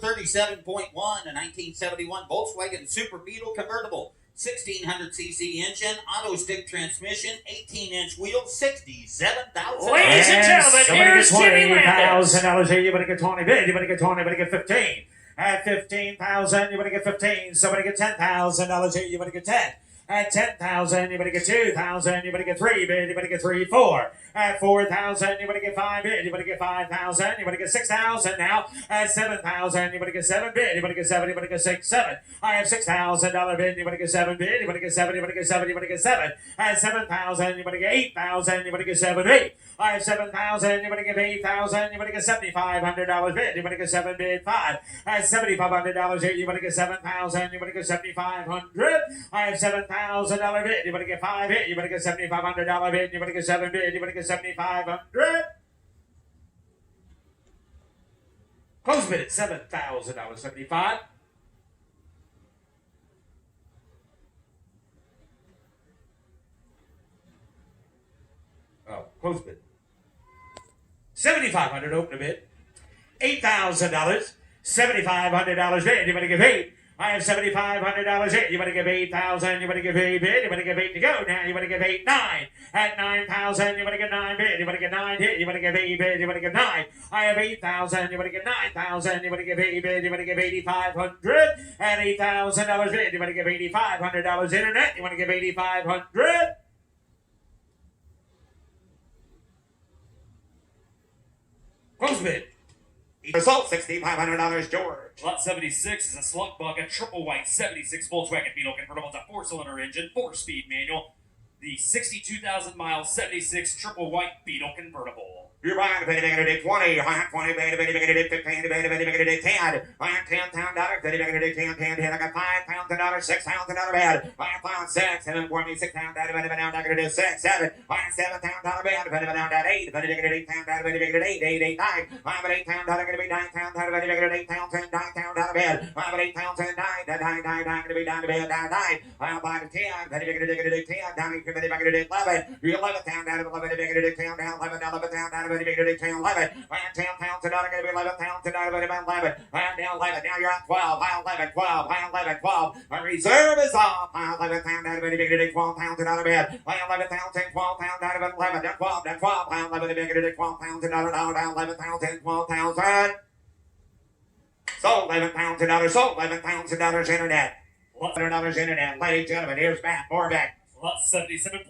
number 37.1, a 1971 Volkswagen Super Beetle convertible. 1600cc engine, auto stick transmission, 18-inch wheels, $67,000. Ladies and gentlemen, here's Jimmy Landis. $20,000 here. You better get 20 bid. You better get 20. You better get 15. At 15,000, you better get 15. Somebody get $10,000 here. You better get 10. At 10,000, you better get 2,000. You better get 3 bid. You better get 3, 4. At 4,000, you better get 5 bid. You better get 5,000. You better get 6,000 now. At 7,000, you better get 7 bid. You better get 7. You better get 6, 7. I have $6,000 bid. You better get 7 bid. You better get 7. You better get 7. You better get 7. At 7,000, you better get 8,000. You better get 7 8. I have 7,000. You better get 8,000. You better get $7,500 bid. You better get 7 bid 5. At $7,500 here, you better get 7,000. You better get 7,500. I have $7,000 bid. You better get 5 bid. You better get $7,500 bid. You better get 7 bid. You better get 7,500. Close bid at $7,000. 75. Oh, close bid. $7,500 open a bid. $8,000. $7,500 bid. You better give 8. I have $7,500 here. You better give 8,000. You better give 8 bid. You better give 8 to go. Now you better give 8, 9. At 9,000, you better get 9 bid. You better get 9 here. You better give 8 bid. You better give 9. I have 8,000. You better get 9,000. You better give 8 bid. You better give 8,500. At $8,000 bid. You better give $8,500 internet. You want to give 8,500. Close bid. Result $6,500, George. Lot 76 is a slug bug, a triple white 76 Volkswagen Beetle convertible. It's a 4-cylinder engine, 4-speed manual. The 62,000-mile 76 triple white Beetle convertible. You're buying a penny, making it 20. I have 20, penny, making it 15, penny, making it 10. I have $10,000, penny, making it 10, 10, 10. I got $5,000, $6,000 bad. I have $5, 6, 7, 4, 6,000, penny, down, I got 6, 7. I have $7,000 bad, penny, down, 8, penny, making it 8,000, penny, making it 8, 8, 8, 9. I have $8,000, gonna be $9,000, penny, making it 8,000, $9,000 bad. I have $8,000, 9, gonna be down to bed, 9. I have 5, 10, penny, making it 10, down, penny, making it 11. You 11,000, 11, making it 10, down, 11,000. Going to be 10, 11. I have 10 pounds tonight. I'm going to be 11 pounds tonight. I'm going to be 11. I have now 11. Now you're at 12. I have 11, 12. I have 11, 12. My reserve is off. I have 11 pounds. I'm going to be 12 pounds tonight. I have 11 pounds and 12 pounds. I have 11. Then 12. Then 12. I have 11. I'm going to be 12 pounds tonight. I have 11 pounds and 12 pounds. Sold 11 pounds tonight. Sold 11 pounds tonight. Internet. $100 internet. Ladies and gentlemen, here's Matt Morbeck. Lot 77.1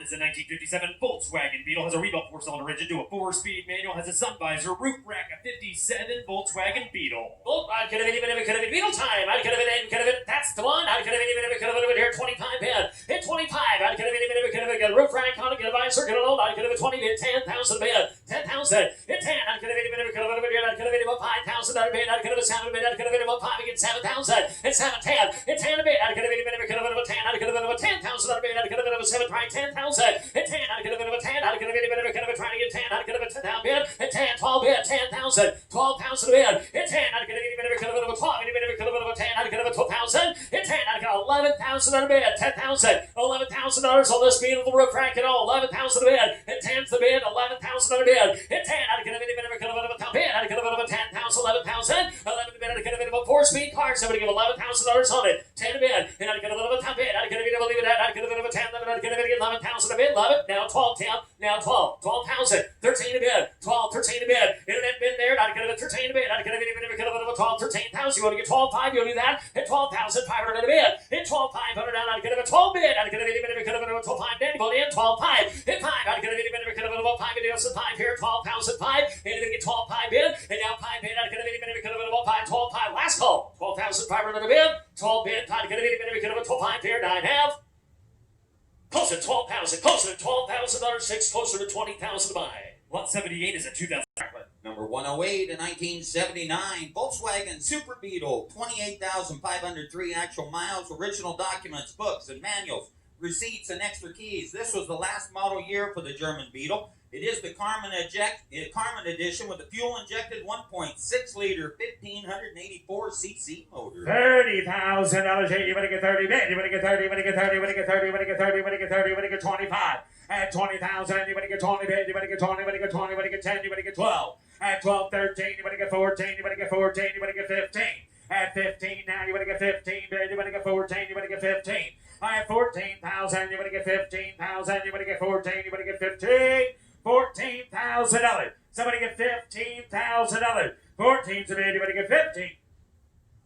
is a 1957 Volkswagen Beetle. Has a rebuilt 4-cylinder engine to a 4-speed manual. Has a sun visor, roof rack, a 57 Volkswagen Beetle. Oh, I could have been Beetle time. I could have been, that's the one. I could have been here 25 bid. Hit 25. I could have been, get a roof rack on it, get a visor, get a load. I could have been 20 bid, 10,000 bid, 10,000. Hit 10. I could have been, I could have been about 5,000 bid. I could have been 7 bid. I could have been about 5 again, 7,000. Hit 7, 10. Hit 10 a bid. I could have been, I could have been about 10. I could have been about 10,000 bid. I could have been about 7, try 10,000. Hit 10. I could have been about 10. I could have been trying to get 10. I could have been 10,000 bid. Hit 10, 12 bid, 10,000. 12,000 bid. Hit 10. I could have been about 12. I could have been about 10. I could have been 12,000. Hit 10. I got 11,000 bid. 10,000. $11,000 on this Beetle, the roof rack and all. 11,000 bid. Hit 10's the bid. 11,000 bid. Hit 10. I could have been about 10 bid. I could have been about 10,000. 11,000. 11 bid. I could have been about 4-speed cars. Somebody give $11,000 on it. 10 bid. And I could have been about 10 bid. I could have been able to leave it at. I could have been about 10. I could have been 11,000 a bid. Love it. Now 12, 10. Now 12. 12,000. 13 a bid. 12, 13 a bid. Internet bid there. I could have been 13 a bid. I could have been about 12, 13,000. You want to get 12,500? You'll do that. Hit 12,500 a bid. Hit 12,500 down. I could have been 12 bid. I could have been about 12,500. Danny Bolt in 12,500. Hit 5. I could have been about 5 bid. 5 here. 12,005. And you're going to get 12,500 bid. And now 5 bid. I could have been about 5. 12,500. Last call. 12,500 a bid. 12 bid. I could have been about 12,500 here. 9.5. Closer to 12,000. Closer to $12,000. 6. Closer to 20,000 to buy. Lot 78 is a 2000. Number 108, a 1979 Volkswagen Super Beetle, 28,503 actual miles, original documents, books, and manuals, receipts, and extra keys. This was the last model year for the German Beetle. It is the Carmen edition with the fuel-injected 1.6-liter 1,584cc motor. $30,000 here. You better get 30 bid. You better get 30. You better get 30. You better get 30. You better get 30. You better get 30. You better get 25. At 20,000, you better get 20 bid. You better get 20. You better get 20. You better get 10. You better get 12. At 12, 13, you better get 14, you better get 14, you better get 15. At 15 now, you better get 15, baby, you better get 14, you better get 15. I have 14,000, you better get 15,000, you better get 14, you better get 15. $14,000. Somebody get $15,000. 14, so you better get 15.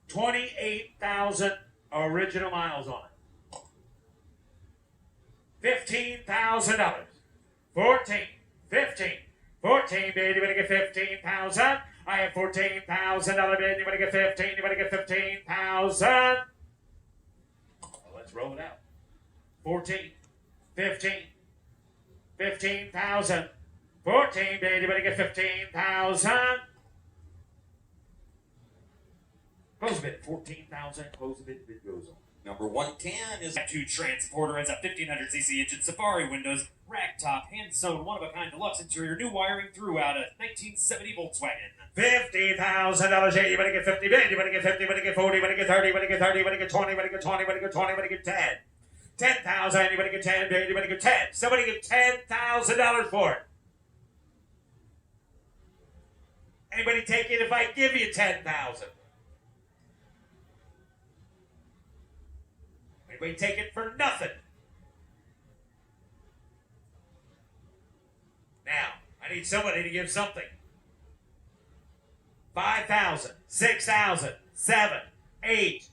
28,000 original miles on it. $15,000. 14, 15, 14, baby, you better get 15,000. I have $14,000, baby, you better get 15, you better get 15,000. Well, let's roll it out. 14, 15, 15,000. 14, baby, you better get 15,000. Close a bit, 14,000, close a bit, bid goes on. Number 110 is That 2 Transporter has a 1500cc engine, safari windows, rack top, hand sewn, one of a kind deluxe interior, new wiring throughout a 1970 Volkswagen. $50,000. Hey, you better get 50, baby, you better get 50, you better get 40, you better get 30, you better get 30, you better get 20, you better get 20, you better get 20, you better get 10. 10,000, you better get 10, baby, you better get 10. Somebody get $10,000 for it. Anybody take it if I give you 10,000? Anybody take it for nothing? Now, I need somebody to give something. 5,000, 6,000, 7, 8,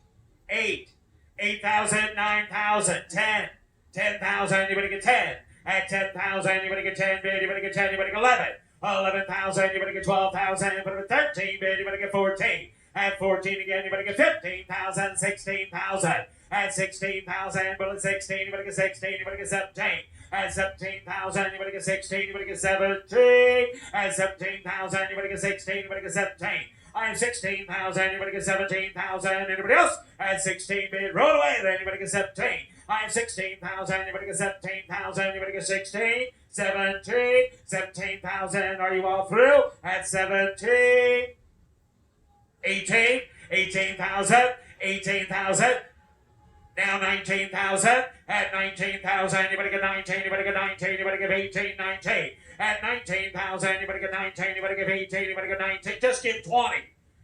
8,000, 9,000, 10, 10,000, you better get 10. At 10,000, you better get 10, baby, you better get 10, you better get 11. 11,000, you better get 12,000, you better get 13, baby, you better get 14. At 14 again, you better get 15,000, 16,000. At 16,000, but at 16, you better get 16, you better get 17. At 17,000, you better get 16, you better get 17. At 17,000, you better get 16, you better get 17. I have 16,000, you better get 17,000. Anybody else? At 16, bid, roll away, then you better get 17. I have 16,000, you better get 17,000, you better get 16, 17, 17,000. Are you all through? At 17, 18, 18,000, 18,000. Now 19,000. At 19,000, you better get 19, you better get 19, you better get 18, 19. At 19,000, you better get 19, you better get 18, you better get 19. Just give 20.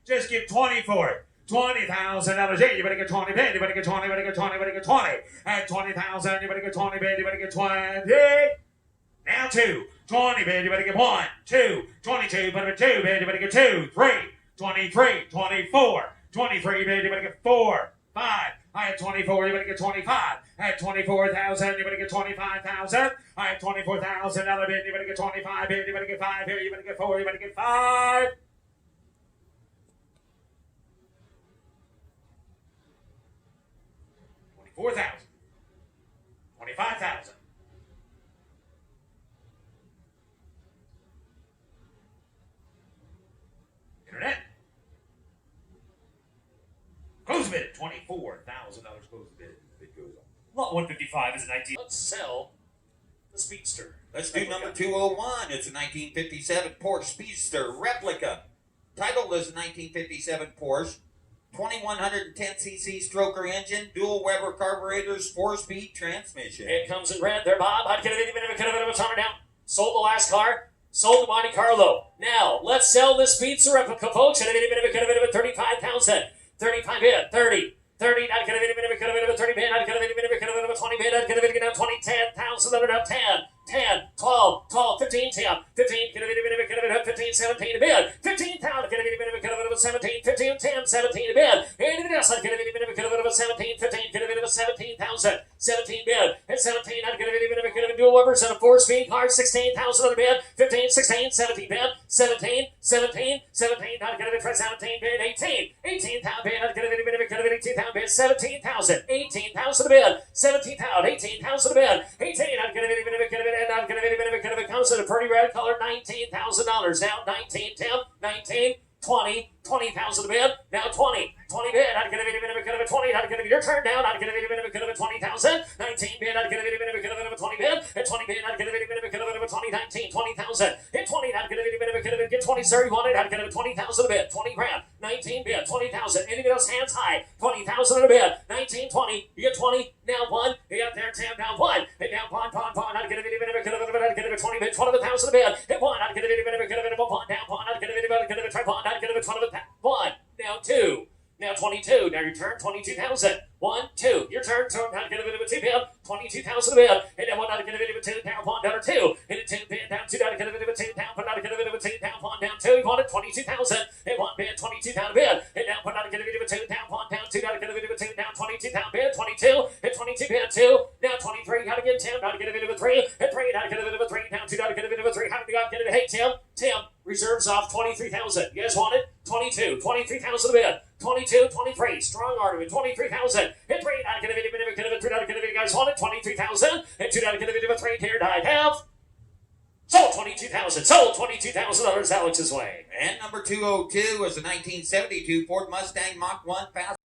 Just give 20 for it. $20,000. Hey, you better get 20, bid. You better get 20, you better get 20, you better get 20. At 20,000, you better get 20, bid. You better get 20. Now 2. 20, bid. You better get 1, 2. 22, better get 2, bid. You better get 2, 3. 23, 24. 23, bid. You better get 4, 5. I have 24, you better get 25. I have 24,000, you better get 25,000. I have $24,000 bid, you better get 25 bid, you better get 5 here, you better get 4, you better get 5. $24,000. 25,000. Internet. Close bid at $24,000. Close bid. Bid goes on. Lot 155 is a 19. Let's sell the Speedster. Let's do number 201. It's a 1957 Porsche Speedster replica. Title is a 1957 Porsche. 2110cc stroker engine, dual Weber carburetors, 4-speed transmission. It comes in red there, Bob. I'd get a timer down. Sold the last car. Sold the Monte Carlo. Now, let's sell this Speedster replica, folks. At a 35,000. 35 bid, 30, 30, not gonna be 30 bid, not gonna be 20 bid, not gonna be down 20, 10,000, up 10, 10, 12, 12, 15, 10, 15, 15, 17 a bid, 15,000, 17, 15, 10, 17 a bid, anything else, 17, 15, 17,000, 17 bid, and 17, not gonna be dual Webers and a 4-speed car, 16,000 on the bid, 15, 16, 17 bid, 17, 17, 17, not gonna be 17 bid, 18, 18,000 bid, not gonna be 18,000 bid, 17,000, 18,000 a bid, 17,000, 18,000 a bid, 18, not gonna be comes in a pretty red color, $19,000. Now 19, 10, 19, 20, 20,000 a bid. Now 20 bid. I'd get a bit of a 20. I'd get a your turn down. I'd get a bit of a 20,000. 19 bid. I'd get a bit of a 20 bid. At 20 bid. I'd get a bit of a 20. 19 20,000. At 20. I'd get a bit of a get 20. Sir, you want it? I'd get a 20,000 a bid. 20 grand. 19 bid. 20,000. Anybody else hands high? 20,000 a bid. 19 20. You get 20. Now 1. You got there. Tam down 1. Hit down pawn. I'd get a bit of a 20 bid. 20,000 a bid. Hit 1. I'd get a bit of a pawn down pawn. I'd get a bit of a try pawn. I'd get a 1. Now 2. Now 22. Now your turn. 22,000. 1, 2. Your turn. I'd get a bit of a 2 bid. 22,000 a bid. Hit that 1. I'd get a bit of a 2 down pawn down or 2. Hit a 2 bid down 2. I'd get a bit of a 2 down pawn. I'd get a bit of a 2 down pawn down 2. You wanted 22,000. Hit 1 bid. 22,000 bid. Hit down pawn. I'd get a bit of a 2 down pawn down 2. I'd get a bit of a 2 down 22,000 bid. 22. Hit 22 bid 2. Now 23. How to get 10. How to get a bit of a 3. Hit 3. How to get a bit of a 3 down 2. How to get a bit of a 3. How to get it? Hey Tim. Reserves off 23,000. You guys want it? 22. 23,000 a bid. 22, 23. Strong argument. 23,000. Hit 3. I'd get a bit of a 3. I'd get a bit. You guys want it? 23,000. Hit 2. I'd get a bit of a 3. Here I have. Sold 22,000. Sold $22,000 Alex's way. And number 202 was a 1972 Ford Mustang Mach 1 fast.